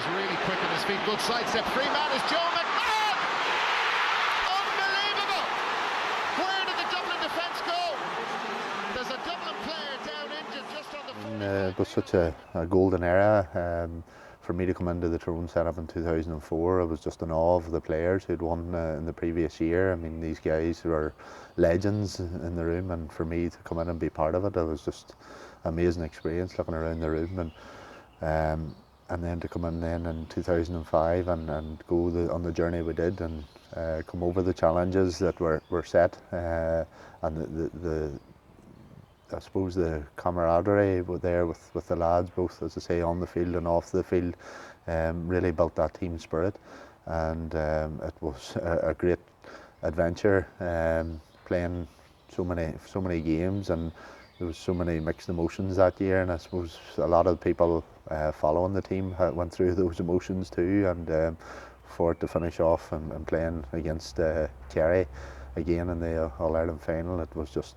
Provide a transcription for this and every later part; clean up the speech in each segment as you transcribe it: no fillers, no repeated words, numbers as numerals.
He's really quick on his feet. Good sidestep. Free man is Joe McMahon! Unbelievable! Where did the Dublin defence go? There's a Dublin player down injured just on the... It was such a golden era. For me to come into the Tyrone setup in 2004, I was just in awe of the players who'd won in the previous year. I mean, these guys were legends in the room, and for me to come in and be part of it, it was just an amazing experience looking around the room. And then to come in then in 2005 and go on the journey we did, and come over the challenges that were set, and I suppose the camaraderie there with the lads, both, as I say, on the field and off the field, really built that team spirit. And it was a great adventure, playing so many games, and there was so many mixed emotions that year. And I suppose a lot of people following the team went through those emotions too. And for it to finish off and playing against Kerry again in the All-Ireland final, it was just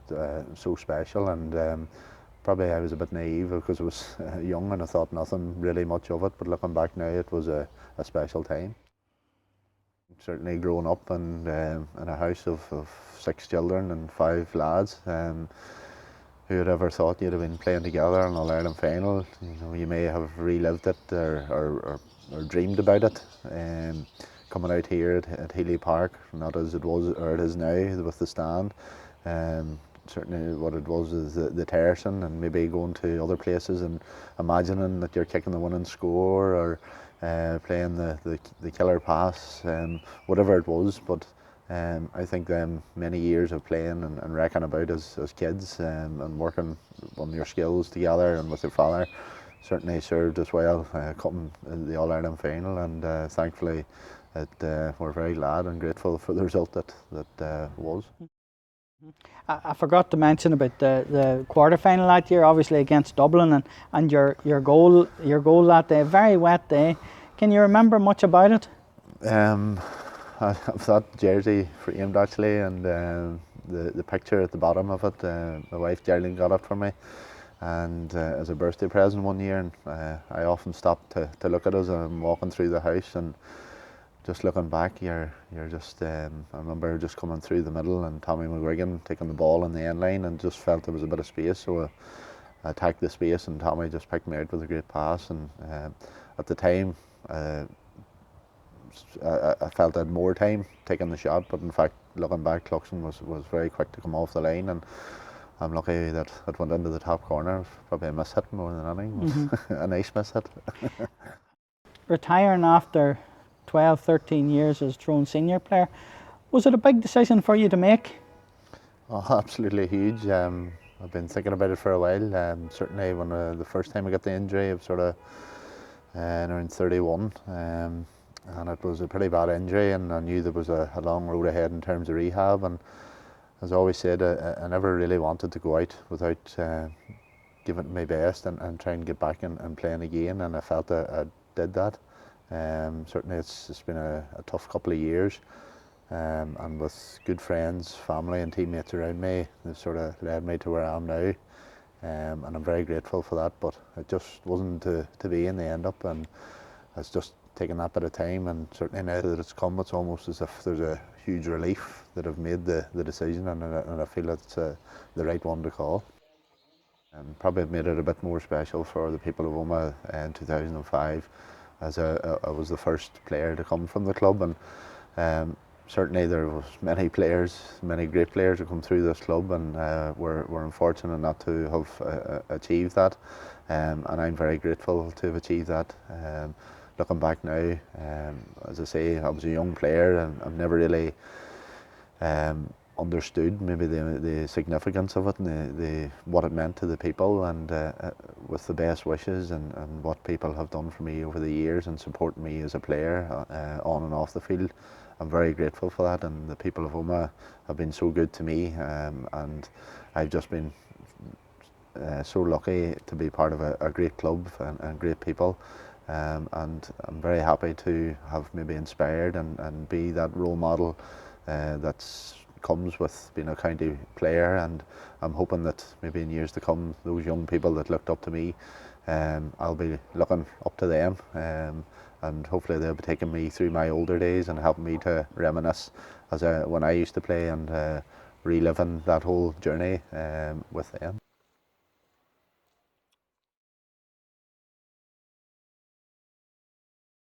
so special. And probably I was a bit naive because I was young and I thought nothing really much of it, but looking back now, it was a special time. Certainly growing up in a house of 6 children and 5 lads, who would ever thought you'd have been playing together in an All-Ireland final? You know, you may have relived it or dreamed about it. Coming out here at Healy Park, not as it was or it is now with the stand. Certainly what it was is the terracing, and maybe going to other places and imagining that you're kicking the winning score or playing the killer pass, whatever it was. But I think many years of playing and wrecking about as kids, and working on your skills together and with your father certainly served as well, coming in the All-Ireland final. And thankfully we're very glad and grateful for the result that was. I forgot to mention about the quarter-final that year, obviously against Dublin, and your goal that day, very wet day. Can you remember much about it? I've that jersey framed actually, and the picture at the bottom of it, my wife Geraldine got it for me, and as a birthday present one year, and I often stop to look at it as I'm walking through the house, and just looking back, you're just, I remember just coming through the middle and Tommy McGuigan taking the ball in the end line, and just felt there was a bit of space, so I attacked the space and Tommy just picked me out with a great pass. And at the time I felt I had more time taking the shot, but in fact looking back, Cluxon was very quick to come off the line, and I'm lucky that it went into the top corner. Probably a miss hit more than anything, a nice miss hit. Retiring after 12, 13 years as Tyrone senior player, was it a big decision for you to make? Oh, absolutely huge. I've been thinking about it for a while. Certainly when the first time I got the injury, I was sort of around 31, and it was a pretty bad injury, and I knew there was a long road ahead in terms of rehab. And as I always said, I never really wanted to go out without giving it my best and try and get back and playing again, and I felt I did that. Certainly it's been a tough couple of years, and with good friends, family and teammates around me, they've sort of led me to where I am now, and I'm very grateful for that. But it just wasn't to be in the end up, and it's just taken that bit of time, and certainly now that it's come, it's almost as if there's a huge relief that I've made the decision, and I feel it's the right one to call. And probably made it a bit more special for the people of Omagh in 2005, as I was the first player to come from the club. And certainly there was many great players who come through this club, and we're unfortunate not to have achieved that, and I'm very grateful to have achieved that. Looking back now, as I say, I was a young player, and I've never really understood maybe the significance of it, and what it meant to the people, and with the best wishes and what people have done for me over the years and supporting me as a player on and off the field. I'm very grateful for that, and the people of Omagh have been so good to me, and I've just been so lucky to be part of a great club and great people, and I'm very happy to have maybe inspired and be that role model that's comes with being a county player. And I'm hoping that maybe in years to come, those young people that looked up to me I'll be looking up to them, and hopefully they'll be taking me through my older days and helping me to reminisce when I used to play, and reliving that whole journey with them.